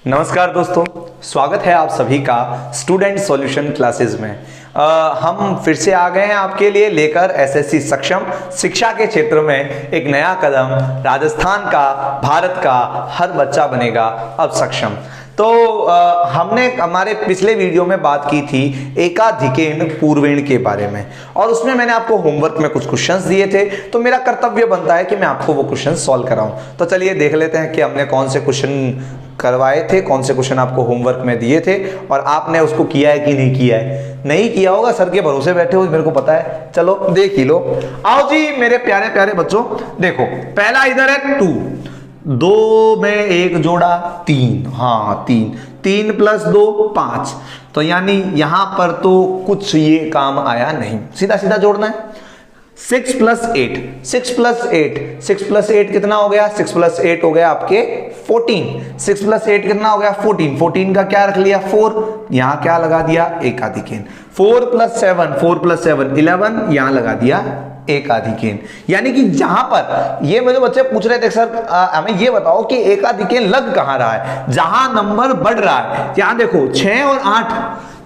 नमस्कार दोस्तों, स्वागत है आप सभी का स्टूडेंट सॉल्यूशन क्लासेस में। हम फिर से आ गए हैं आपके लिए लेकर एसएससी सक्षम शिक्षा के क्षेत्र में एक नया कदम। राजस्थान का, भारत का हर बच्चा बनेगा अब सक्षम। तो हमने हमारे पिछले वीडियो में बात की थी एकाधिकेन पूर्वेण के बारे में, और उसमें मैंने आपको होमवर्क में कुछ क्वेश्चंस दिए थे, तो मेरा कर्तव्य बनता है कि मैं आपको वो क्वेश्चन सॉल्व कराऊं। तो चलिए देख लेते हैं कि हमने कौन से क्वेश्चन करवाए थे, कौन से क्वेश्चन आपको होमवर्क में दिए थे और आपने उसको किया है कि नहीं किया है। नहीं किया होगा, सर के भरोसे बैठे हो, मेरे को पता है। चलो देख ही लो। आओ जी मेरे प्यारे प्यारे बच्चों, देखो पहला इधर है 2, 2 में एक जोड़ा 3, हाँ 3 प्लस 2 5, तो यानी यहां पर तो कुछ ये काम आया नहीं, सीधा सीधा जोड़ना है। 6 प्लस 8, 6 प्लस 8, 6 प्लस 8 कितना हो गया? 6 प्लस 8 हो गया आपके 14। 6 प्लस 8 कितना हो गया? 14। 14 का क्या रख लिया? 4, यहां क्या लगा दिया? एकाधिकेन। 4 प्लस 7, 4 प्लस 7 11, यहां लगा दिया एकाधिकेन। यानी कि जहां पर ये मेरे बच्चे पूछ रहे थे सर हमें ये बताओ कि एकाधिकेन लग कहां रहा है, जहां नंबर बढ़ रहा है। यहां देखो 6 और 8,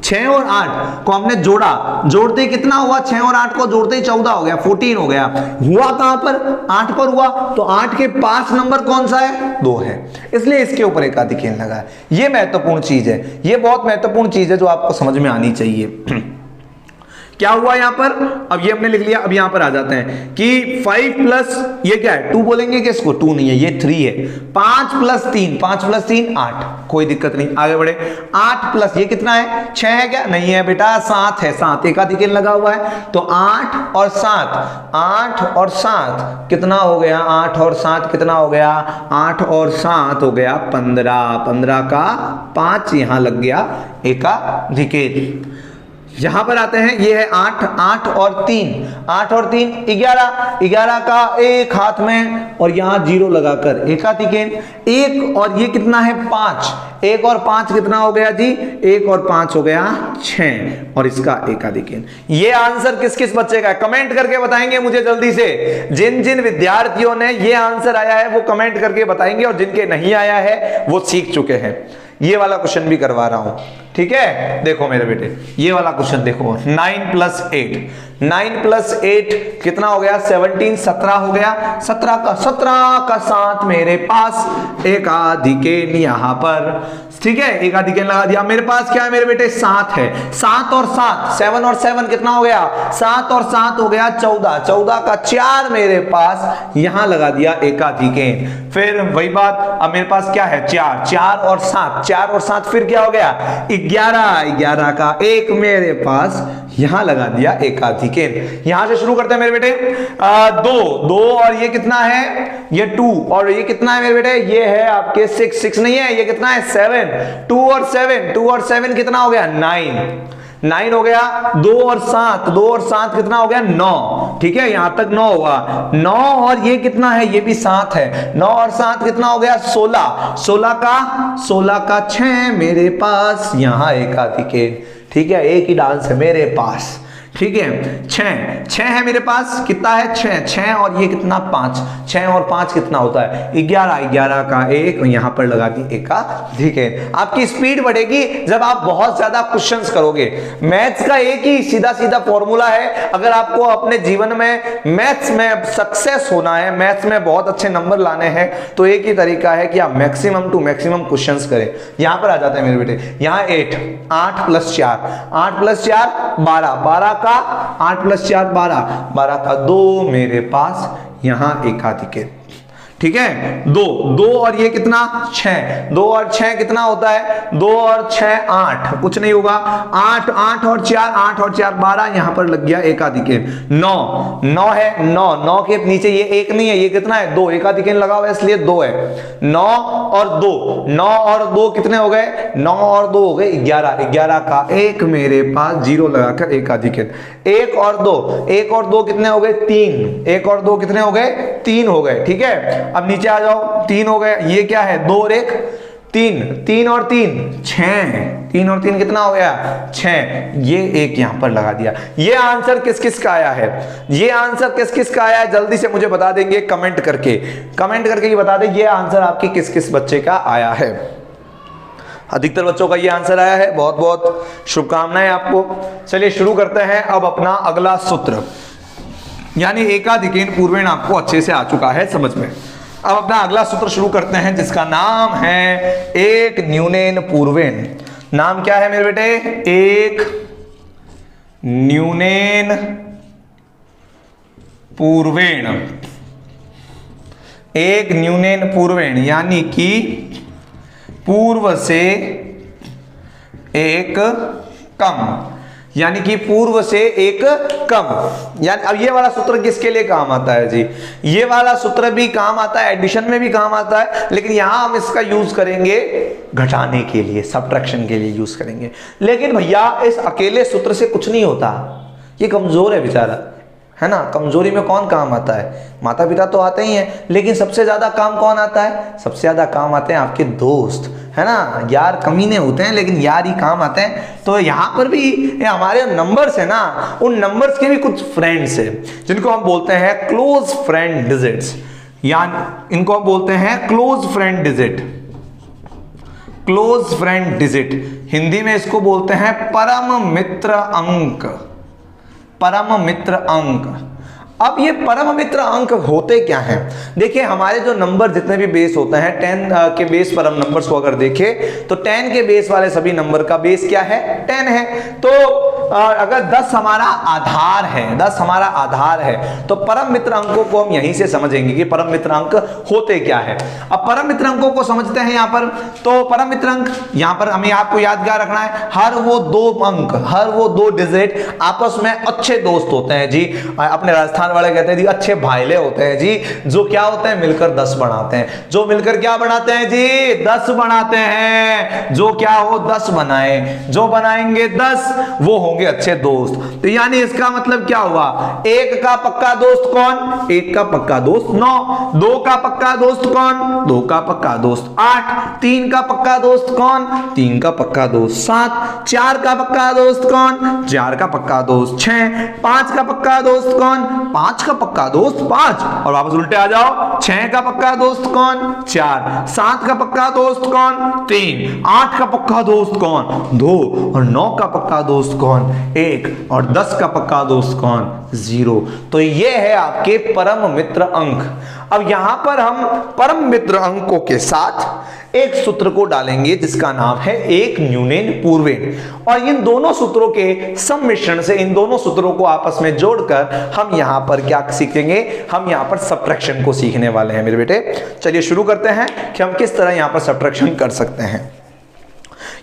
6 और 8 को हमने जोड़ा, जोड़ते ही कितना हुआ? 6 और 8 को जोड़ते ही 14 हो गया, 14 हो गया। हुआ कहां पर? 8 पर हुआ। तो 8 के पास नंबर कौन सा है? 2 है, इसलिए इसके ऊपर एकाधिकेन लगा है। ये महत्वपूर्ण चीज है, ये बहुत महत्वपूर्ण चीज है जो आपको समझ में आनी चाहिए। क्या हुआ यहां पर? अब ये हमने लिख लिया। अब यहां पर आ जाते हैं कि 5 प्लस ये क्या है? 2 बोलेंगे कि इसको? 2 नहीं है, ये 3 है। 5 प्लस 3, 5 प्लस 3 8, कोई दिक्कत नहीं, आगे बढ़े। 8 प्लस ये कितना है? 6 है क्या? नहीं है बेटा, 7 है, 7 एकाधिकेन लगा हुआ है। तो 8 और 7, 8 और 7 कितना हो गया? 8 और 7 कितना हो गया? 8 और 7 हो गया 15, 15 का 5 यहां लग गया एकाधिकेन। यहां पर आते हैं, ये है 8, 8 और 3, 8 और 3 11, 11 का एक हाथ में और यहां 0 लगाकर एकाधिकेन। 1 और ये कितना है? 5, 1 और 5 कितना हो गया जी? 1 और 5 हो गया 6, और इसका एकाधिकेन। ये आंसर किस किस बच्चे का है? कमेंट करके बताएंगे मुझे जल्दी से। जिन जिन विद्यार्थियों ने ये आंसर आया है वो कमेंट करके बताएंगे, और जिनके नहीं आया है वो सीख चुके हैं। ये वाला क्वेश्चन भी करवा रहा हूं, ठीक है? देखो मेरे बेटे, ये वाला क्वेश्चन देखो। 9 प्लस 8, 9 प्लस 8 कितना हो गया? 17, 17 हो गया। 17 का 7 मेरे पास एकाधिकेन यहां पर, ठीक है? एकाधिकेन लगा दिया। मेरे पास क्या है मेरे बेटे? 7 है। 7 और 7, 7 और 7 कितना हो गया? 7 और 7 हो गया 14, 14 का 4 मेरे पास यहां लगा दिया एकाधिकेन। फिर वही बात, अब मेरे पास क्या है? 4, 4 और 7, 4 और 7 फिर क्या हो गया? 11, 11 का 1 मेरे पास यहां लगा दिया एकाधिकेन। यहां से शुरू करते हैं मेरे बेटे। 2 और ये कितना है? ये 2, और ये कितना है मेरे बेटे? ये है आपके 6, 6 नहीं है, ये कितना है? 7, 2 और 7, 2 और 7 कितना हो गया? 9, 9 हो गया। 2 और 7, 2 और 7 कितना हो गया? 9, ठीक है? यहां तक 9 हुआ। 9 और ये कितना है? ये भी 7 है। 9 और 7 कितना हो गया? 16, 16 का 6 मेरे पास यहां एकाधिकेन, ठीक है? एक ही डांस है मेरे पास, ठीक है? 6 है मेरे पास, कितना है? 6 और ये कितना? 5, 6 और 5 कितना होता है? 11, 11 का 1 यहां पर लगा दी एकाधिकेन। आपकी स्पीड बढ़ेगी जब आप बहुत ज्यादा क्वेश्चंस करोगे। मैथ्स का एक ही सीधा सीधा फॉर्मूला है, अगर आपको अपने जीवन में मैथ्स में सक्सेस होना है, मैथ्स में बहुत अच्छे नंबर लाने हैं, तो एक ही तरीका है कि आप मैक्सिमम टू मैक्सिमम क्वेश्चंस करें। यहां पर आ जाते हैं मेरे बेटे। यहां 8 प्लस 4, 8 प्लस 4 12, 12 का 8 प्लस 4 12, 12 का 2 मेरे पास यहां एकाधिकेन, ठीक है? 2 और ये कितना? 6, 2 और 6 कितना होता है? 2 और 6 8, कुछ नहीं होगा। 8 और 4, 8 और 4 12, यहां पर लग गया एकाधिकेन। 9 है, 9 के नीचे ये 1 नहीं है, ये कितना है? 2, एकाधिकेन लगा हुआ है इसलिए 2 है। 9 और 2 कितने हो गए? 9 और 2 हो गए 11, 11 का 1 मेरे पास 0 लगाकर एकाधिकेन। 1 और 2 कितने हो गए? 3, 1 और 2 कितने हो गए? 3 हो गए, ठीक है? अब नीचे आ जाओ, 3 हो गए। ये क्या है? 2 और 1 3, 3 और 3 6, 3 और 3 कितना हो गया? 6, ये एक यहां पर लगा दिया। ये आंसर किस किस का आया है? ये आंसर किस किस का आया है जल्दी से मुझे बता देंगे कमेंट करके, ये बता दें ये आंसर आपके किस किस बच्चे का आया है। अधिकतर बच्चों का ये आंसर आया है, बहुत बहुत शुभकामनाएं आपको। चलिए शुरू करते हैं अब अपना अगला सूत्र, यानी एकाधिकेन पूर्वेण आपको अच्छे से आ चुका है समझ में। अब अपना अगला सूत्र शुरू करते हैं जिसका नाम है एक न्यूनेन पूर्वेण। नाम क्या है मेरे बेटे? एक न्यूनेन पूर्वेण। एक न्यूनेन पूर्वेण यानी कि पूर्व से एक कम, यानी कि पूर्व से एक कम। यानी अब ये वाला सूत्र किसके लिए काम आता है जी? ये वाला सूत्र भी काम आता है, एडिशन में भी काम आता है, लेकिन यहां हम इसका यूज करेंगे घटाने के लिए, सब्ट्रैक्शन के लिए यूज करेंगे। लेकिन भैया इस अकेले सूत्र से कुछ नहीं होता, ये कमजोर है बेचारा, है ना। कमजोरी में कौन काम आता है? माता पिता तो आते ही हैं, लेकिन सबसे ज्यादा काम कौन आता है? सबसे ज्यादा काम आते हैं आपके दोस्त, है ना। यार कमीने होते हैं लेकिन यार ही काम आते हैं। तो यहाँ पर भी हमारे नंबर्स है ना, उन नंबर्स के भी कुछ फ्रेंड्स है जिनको हम बोलते हैं क्लोज फ्रेंड डिजिट्स, यानी इनको हम बोलते हैं close friend digit. Close friend digit Hindi में इसको बोलते हैं परम मित्र अंक। परम मित्र अंक। अब ये परम मित्र अंक होते क्या हैं? देखिए हमारे जो नंबर जितने भी बेस होते हैं, 10 के बेस परम नंबर्स को अगर देखें तो 10 के बेस वाले सभी नंबर का बेस क्या है? 10 है। तो अगर 10 हमारा आधार है, 10 हमारा आधार है, तो परम मित्र अंकों को हम यहीं से समझेंगे कि परम मित्र अंक होते क्या है। अब परम मित्र अंकों को समझते हैं यहाँ पर। तो परम मित्र अंक यहाँ पर हमें आपको यादगार रखना है, हर वो दो अंक, हर वो दो डिजिट आपस में अच्छे दोस्त होते हैं जी। अपने राजस्थान वाले कहते हैं जी अच्छे भाईले होते हैं जी, जो क्या होते हैं? मिलकर 10 बनाते हैं। जो मिलकर क्या बनाते हैं जी? 10 बनाते हैं। जो क्या हो? 10 बनाए। जो बनाएंगे 10 वो होंगे अच्छे दोस्त। तो यानी इसका मतलब क्या हुआ? एक का पक्का दोस्त कौन? एक का पक्का दोस्त 9। 2 का पक्का दोस्त कौन? 2 का पक्का दोस्त 8। 3 का पक्का दोस्त कौन? 3 का पक्का दोस्त 7। 4 का पक्का दोस्त कौन? 4 का पक्का दोस्त 6। 5 का पक्का दोस्त कौन? 5 का पक्का दोस्त 5। और वापस उल्टे आ जाओ, 6 का पक्का दोस्त कौन? 4। 7 का पक्का दोस्त कौन? 3। 8 का पक्का दोस्त कौन? 2। और 9 का पक्का दोस्त कौन? 1। और 10 का पक्का दोस्त कौन? 0। तो ये है आपके परम मित्र अंक। अब यहां पर हम परम मित्र अंकों के साथ एक सूत्र को डालेंगे जिसका नाम है एक न्यूनेन पूर्वेण। और इन दोनों सूत्रों के सम्मिश्रण से, इन दोनों सूत्रों को आपस में जोड़कर हम यहां पर क्या सीखेंगे? हम यहां पर सब्ट्रैक्शन को सीखने वाले हैं मेरे बेटे। चलिए शुरू करते हैं कि हम किस तरह यहां पर सब्ट्रैक्शन कर सकते हैं।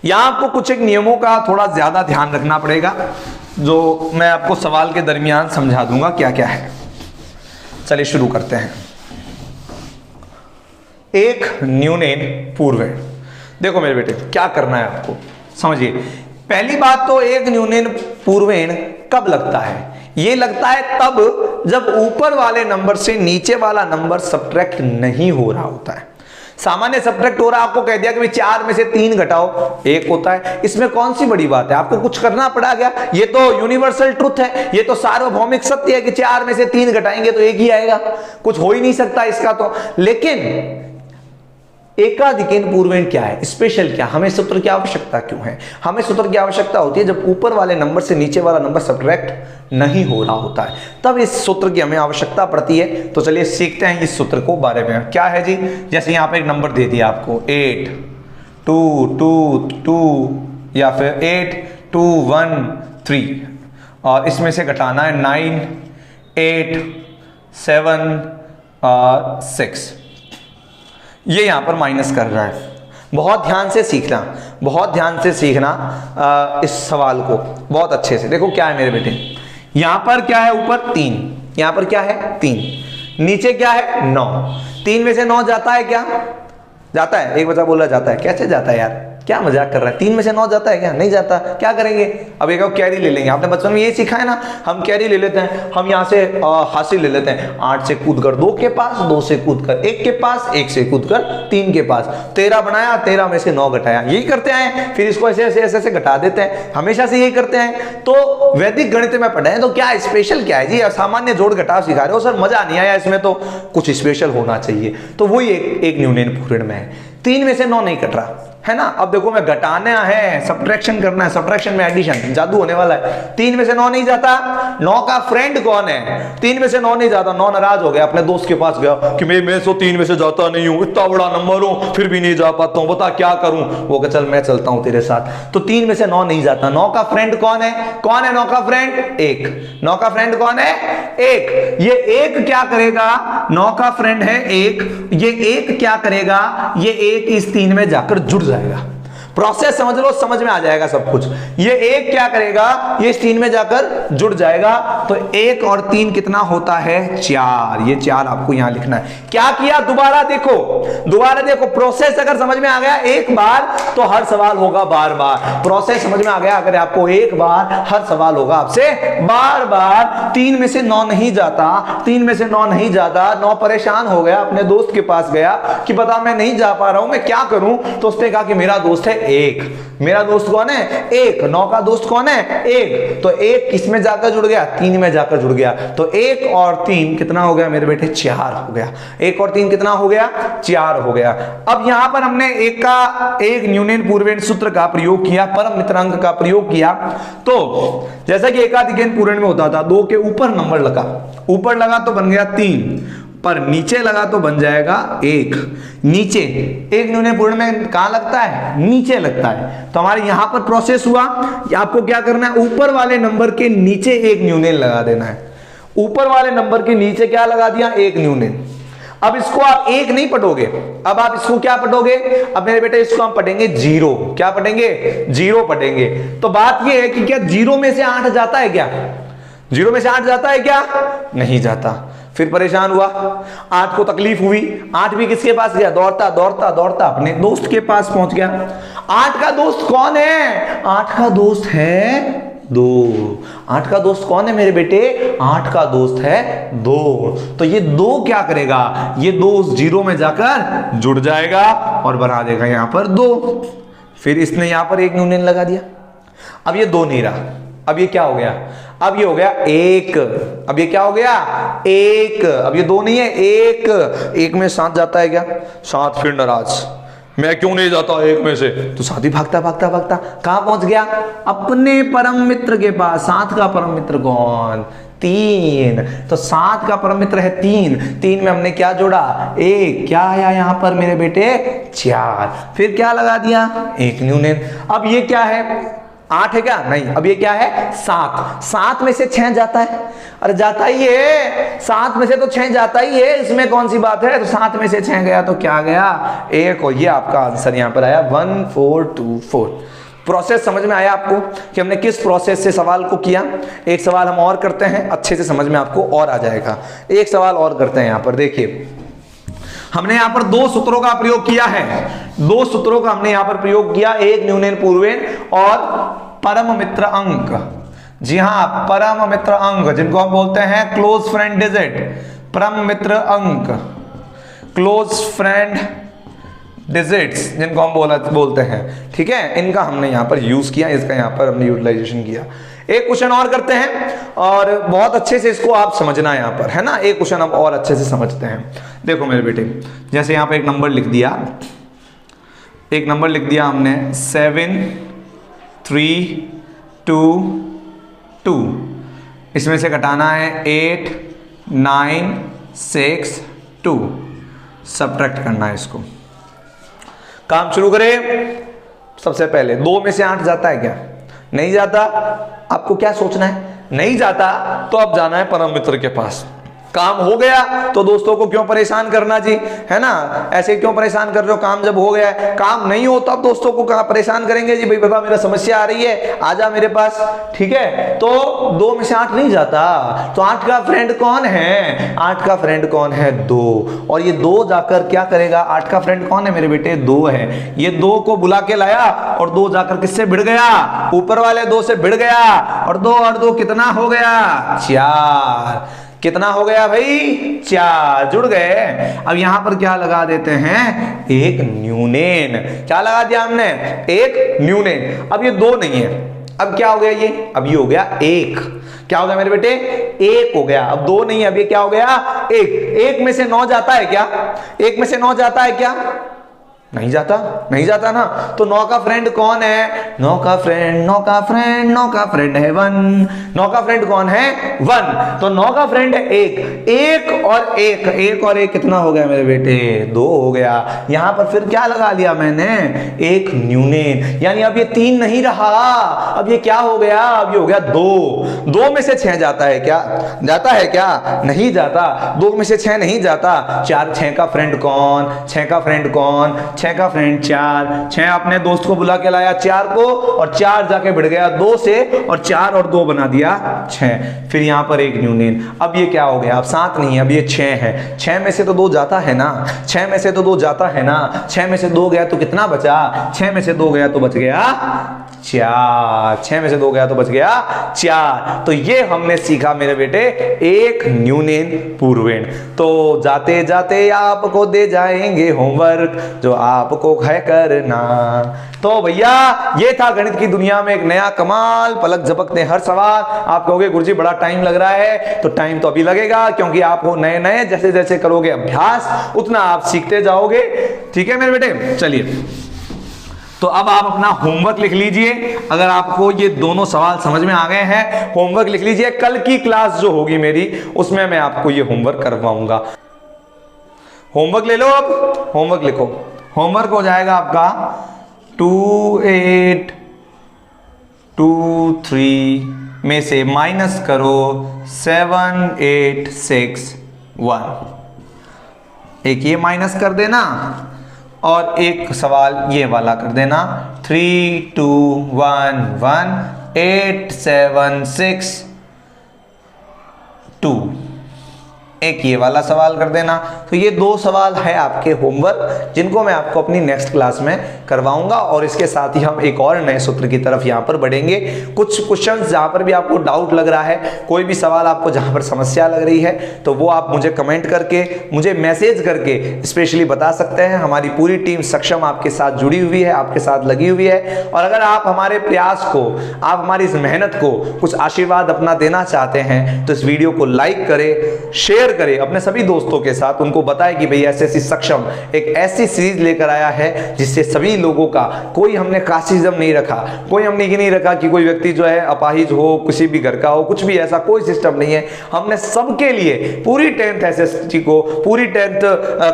यहां आपको कुछ एक नियमों का थोड़ा ज्यादा ध्यान रखना पड़ेगा, जो मैं आपको सवाल के दरमियान समझा दूंगा क्या क्या है। चलिए शुरू करते हैं। एक न्यूनेन पूर्वेण। देखो मेरे बेटे क्या करना है आपको, समझिए। पहली बात तो एक न्यूनेन पूर्वेण कब लगता है? ये लगता है तब जब ऊपर वाले नंबर से नीचे वाला नंबर सब्ट्रैक्ट नहीं हो रहा होता है। सामान्य सब्ट्रैक्ट हो रहा है, आपको कह दिया कि 4 में से 3 घटाओ 1 होता है। इसमें कौन सी बड़ी बात है? आपको कुछ करना पड़ा क्या? ये तो यूनिवर्सल ट्रुथ है, ये तो सार्वभौमिक सत्य है कि 4 में से 3 घटाएंगे तो 1 ही आएगा। कुछ हो ही नहीं सकता इसका तो। लेकिन एकाधिकेन पूर्वेण क्या है? स्पेशल क्या? हमें सूत्र की आवश्यकता क्यों है? हमें सूत्र की आवश्यकता होती है जब ऊपर वाले नंबर से नीचे वाला नंबर सब्ट्रैक्ट नहीं हो रहा होता है, तब इस सूत्र की हमें आवश्यकता पड़ती है। तो चलिए सीखते हैं इस सूत्र को बारे में। क्या है जी? जैसे यहां पे एक नंबर दे दिया आपको 8 2 2 2 या फिर 8 2 1 3, और इसमें से घटाना है 9 8 7 और 6। ये यहां पर माइनस कर रहा है। बहुत ध्यान से सीखना, बहुत ध्यान से सीखना इस सवाल को बहुत अच्छे से। देखो क्या है मेरे बेटे, यहां पर क्या है? ऊपर 3, यहां पर क्या है? 3, नीचे क्या है? 9। 3 में से 9 जाता है क्या? जाता है। एक बच्चा बोल रहा जाता है। कैसे जाता है यार, क्या मजाक कर रहा है? 3 में से 9 जाता है क्या? नहीं जाता। क्या करेंगे? अब एक कैरी ले लेंगे। आपने बचपन में ये सीखा है ना, हम कैरी ले लेते हैं। हम यहाँ से हासिल ले लेते हैं। 8 से कूद कर 2 के पास, 2 से कूद कर 1 के पास, 1 से कूद कर 3 के पास, 13 बनाया, 13 में से 9 घटाया। यही करते हैं, फिर इसको ऐसे ऐसे ऐसे ऐसे घटा देते हैं। हमेशा से यही करते हैं। तो वैदिक गणित में पढ़े हैं तो क्या स्पेशल क्या है जी? सामान्य जोड़ घटाव सिखा रहे हो सर, मजा नहीं आया इसमें, तो कुछ स्पेशल होना चाहिए। तो वही एक न्यूनेन पूर्वेण में है। 3 में से 9 नहीं कट रहा, है ना। अब देखो मैं घटाना है, सब्ट्रैक्शन करना है, सब्ट्रैक्शन में एडिशन, जादू होने वाला है। 3 में से 9 नहीं जाता, 9 का फ्रेंड कौन है? 3 में से 9 नहीं जाता, 9 नाराज हो गया, अपने दोस्त के पास गया कि मैं तो 3 में से जाता नहीं हूं, इतना बड़ा नंबर हूं फिर भी नहीं जा पाता हूं, बता क्या करूं? वो कहा चल मैं चलता हूं तेरे साथ। तो 3 में से 9 नहीं जाता। 9 का फ्रेंड कौन है? कौन है 9 का फ्रेंड? 1। 9 का फ्रेंड कौन है? 1। ये 1 क्या करेगा? 9 का फ्रेंड है 1, ये 1 क्या करेगा? ये 1 इस 3 में जाकर जुड़ जाएगा। प्रोसेस समझ लो, समझ में आ जाएगा सब कुछ। ये 1 क्या करेगा? ये इस 3 में जाकर जुड़ जाएगा। तो 1 और 3 कितना होता है? 4। ये 4 आपको यहां लिखना है। क्या किया? दोबारा देखो, दोबारा देखो। प्रोसेस अगर समझ में आ गया एक बार तो हर सवाल होगा बार बार। प्रोसेस समझ में आ गया अगर आपको एक बार, हर सवाल होगा आपसे बार बार। 3 में से 9 नहीं जाता, 3 में से 9 नहीं जाता। 9 परेशान हो गया, अपने दोस्त के पास गया कि बता मैं नहीं जा पा रहा हूं, मैं क्या करूं? तो उसने कहा कि मेरा दोस्त है 1। मेरा दोस्त कौन है? 1। 9 का दोस्त कौन है? 1। तो 1 किसमें जाकर जुड़ गया? 3 में जाकर जुड़ गया। तो 1 और 3 कितना हो गया मेरे बेटे? 4 हो गया। 1 और 3 कितना हो गया? 4 हो गया। अब यहां पर हमने एक न्यूनन पूर्वेण सूत्र का प्रयोग किया, परम मित्र अंक का प्रयोग किया। तो जैसा कि एकाधिकन पूर्ण में होता था, 2 के ऊपर नंबर लगा, ऊपर लगा तो बन गया 3, पर नीचे लगा तो बन जाएगा 1। नीचे एक न्यूनन पूर्ण में कहां लगता है? नीचे लगता है। तो हमारे यहां पर प्रोसेस हुआ, आपको क्या करना है? ऊपर वाले नंबर के नीचे एक न्यूनन लगा देना है। ऊपर वाले नंबर के नीचे क्या लगा दिया? एक न्यूनन। अब इसको आप 1 नहीं पढ़ोगे, अब आप इसको क्या पढ़ोगे? अब मेरे बेटे इसको हम पढ़ेंगे 0। क्या पढ़ेंगे? 0 पढ़ेंगे। तो बात यह है कि क्या 0 में से 8 जाता है क्या? 0 में से 8 जाता है क्या? नहीं जाता। फिर परेशान हुआ, 8 को तकलीफ हुई। 8 भी किसके पास गया? दौड़ता दौड़ता दौड़ता अपने दोस्त के पास पहुंच गया। 8 का दोस्त कौन है? 8 का दोस्त है 2। 8 का दोस्त कौन है मेरे बेटे? 8 का दोस्त है 2। तो ये 2 क्या करेगा? ये 2 उस 0 में जाकर जुड़ जाएगा और बना देगा यहां पर 2। फिर इसने यहां पर एक न्यूनन लगा दिया। अब ये 2 नहीं रहा, अब ये क्या हो गया? अब ये हो गया 1। अब ये क्या हो गया? 1। अब ये 2 नहीं है, 1। 1 में 7 जाता है क्या? 7 फिर नाराज, मैं क्यों नहीं जाता 1 में से? तो 7 ही भागता भागता भागता कहां पहुंच गया? अपने परम मित्र के पास। 7 का परम मित्र कौन? 3। तो 7 का परम मित्र है 3। 3 में हमने क्या जोड़ा? 1। क्या आया यहां पर मेरे बेटे? 4। फिर क्या लगा दिया? एक न्यूनन। अब ये क्या है? 8 है क्या? नहीं। अब ये क्या है? 7। 7 में से 6 जाता है? अरे जाता ही है, 7 में से तो 6 जाता ही है, इसमें कौन सी बात है? तो 7 में से 6 गया तो क्या गया? 1। और ये आपका आंसर यहां पर आया 1424। प्रोसेस समझ में आया आपको कि हमने किस प्रोसेस से सवाल को किया? एक सवाल हम और करते हैं, अच्छे से समझ में आपको और आ जाएगा। एक सवाल और करते हैं। यहां पर देखिए, हमने यहां पर 2 सूत्रों का प्रयोग किया है। 2 सूत्रों का हमने यहां पर प्रयोग किया, एक न्यूनन पूर्वेण और परम मित्र अंक। जी हां, परम मित्र अंक, जिनको हम बोलते हैं क्लोज फ्रेंड डिजिट। परम मित्र अंक, क्लोज फ्रेंड डिजिट्स, जिनको हम बोलते हैं। ठीक है, इनका हमने यहां पर यूज किया, इसका यहां पर हमने यूटिलाइजेशन किया। एक क्वेश्चन और करते हैं और बहुत अच्छे से इसको आप समझना यहां पर, है ना। एक क्वेश्चन हम और अच्छे से समझते हैं। देखो मेरे बेटे, जैसे यहां पे एक नंबर लिख दिया, एक नंबर लिख दिया हमने 7 3 2 2। इसमें से घटाना है 8 9 6 2। सब्ट्रैक्ट करना है इसको। काम शुरू करें। सबसे पहले 2 में से 8 जाता है क्या? नहीं जाता। आपको क्या सोचना है? नहीं जाता तो अब जाना है परम मित्र के पास। काम हो गया तो दोस्तों को क्यों परेशान करना जी, है ना। ऐसे क्यों परेशान कर रहे हो? काम जब हो गया है। काम नहीं हो तब दोस्तों को कहां परेशान करेंगे जी, भाई बाबा मेरा समस्या आ रही है, आजा मेरे पास। ठीक है, तो 2 में से 8 नहीं जाता, तो 8 का फ्रेंड कौन है? 8 का फ्रेंड कौन है? 2। और ये 2 जाकर क्या करेगा? 8 का फ्रेंड कौन है मेरे बेटे? 2 है। ये 2 को बुला के लाया और 2 जाकर किससे भिड़ गया? ऊपर वाले 2 से भिड़ गया। और 2 और 2 कितना हो गया? 4। कितना हो गया भाई? 4। जुड़ गए। अब यहां पर क्या लगा देते हैं? एक न्यूनन। क्या लगा दिया हमने? एक न्यूनन। अब ये 2 नहीं है, अब क्या हो गया ये? अब ये हो गया 1। क्या हो गया मेरे बेटे? 1 हो गया। अब 2 नहीं है, अब ये क्या हो गया? 1। 1 में से 9 जाता है क्या? 1 में से 9 जाता है क्या? नहीं जाता, नहीं जाता ना। तो 9 का फ्रेंड कौन है? 9 का फ्रेंड, 9 का फ्रेंड, 9 का फ्रेंड है 1। 9 का फ्रेंड कौन है? 1। तो 9 का फ्रेंड है 1। 1 और 1, 1 और 1 कितना हो गया मेरे बेटे? 2 हो गया। यहां पर फिर क्या लगा लिया मैंने? एक न्यूनेन, यानी अब ये 3 नहीं रहा, अब ये क्या हो गया? अब ये हो गया 2। 2 में से 6 जाता है क्या? जाता है क्या? नहीं जाता। 2 में से 6 नहीं जाता। 4, 6 का फ्रेंड कौन? 6 का फ्रेंड कौन? 6 का फ्रेंड 4। 6 अपने दोस्त को बुला के लाया 4 को, और 4 जाके भिड़ गया 2 से, और 4 और 2 बना दिया 6। फिर यहां पर एक न्यूनेन। अब ये क्या हो गया? अब 7 नहीं है, अब ये 6 है। 6 में से तो 2 जाता है ना, 6 में से तो 2 जाता है ना। 6 में से 2 गया तो कितना बचा? 6 में से 2 गया तो बच गया 4। 6 में से 2 गया तो बच गया 4। तो ये हमने सीखा मेरे बेटे, एक न्यूनेन पूर्वेण। तो जाते जाते आपको दे जाएंगे होमवर्क, जो आपको है करना। तो भैया ये था गणित की दुनिया में एक नया कमाल, पलक झपकते हर सवाल। आप कहोगे गुरुजी बड़ा टाइम लग रहा है, तो टाइम तो अभी लगेगा, क्योंकि आप हो नए नए, जैसे जैसे करोगे अभ्यास उतना आप सीखते जाओगे। ठीक है मेरे बेटे, चलिए तो अब आप अपना होमवर्क लिख लीजिए। अगर आपको ये दोनों सवाल समझ में आ गए हैं, होमवर्क लिख लीजिए। कल की क्लास जो होगी मेरी, उसमें मैं आपको ये होमवर्क करवाऊंगा। होमवर्क ले लो, अब होमवर्क लिखो। होमवर्क हो जाएगा आपका 2, 8, 2, 3 में से माइनस करो 7, 8, 6, 1। एक ये माइनस कर देना, और एक सवाल ये वाला कर देना 3, 2, 1, 1, 8, 7, 6, 2। एक ये वाला सवाल कर देना। तो ये 2 सवाल है आपके होमवर्क, जिनको मैं आपको अपनी नेक्स्ट क्लास में करवाऊंगा। और इसके साथ ही हम एक और नए सूत्र की तरफ यहाँ पर बढ़ेंगे। कुछ क्वेश्चंस जहाँ पर भी आपको डाउट लग रहा है, कोई भी सवाल आपको जहाँ पर समस्या लग रही है, तो वो आप मुझे कमेंट करके, मुझे मैसेज करके स्पेशली बता सकते हैं। हमारी पूरी टीम सक्षम आपके साथ जुड़ी हुई है, आपके साथ लगी हुई है। और अगर आप हमारे प्रयास को, आप हमारी इस मेहनत को कुछ आशीर्वाद अपना देना चाहते हैं, तो इस वीडियो को लाइक करें, शेयर करें अपने सभी दोस्तों के साथ। उनको बताएं कि भैया एसएससी सक्षम एक ऐसी सीरीज लेकर आया है जिससे सभी लोगों का, कोई हमने कास्टिज्म नहीं रखा, कोई हमने ये नहीं रखा कि कोई व्यक्ति जो है अपाहिज हो, किसी भी घर का हो, कुछ भी ऐसा कोई सिस्टम नहीं है। हमने सबके लिए पूरी 10th एसएससी को, पूरी 10th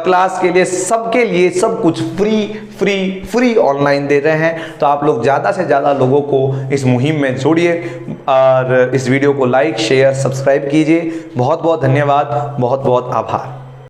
क्लास के लिए, सबके लिए सब कुछ फ्री फ्री फ्री ऑनलाइन दे रहे हैं। तो आप लोग ज्यादा से ज्यादा लोगों को इस मुहिम में जोड़िए, और इस वीडियो को लाइक, शेयर, सब्सक्राइब कीजिए। बहुत बहुत धन्यवाद, बहुत बहुत आभार।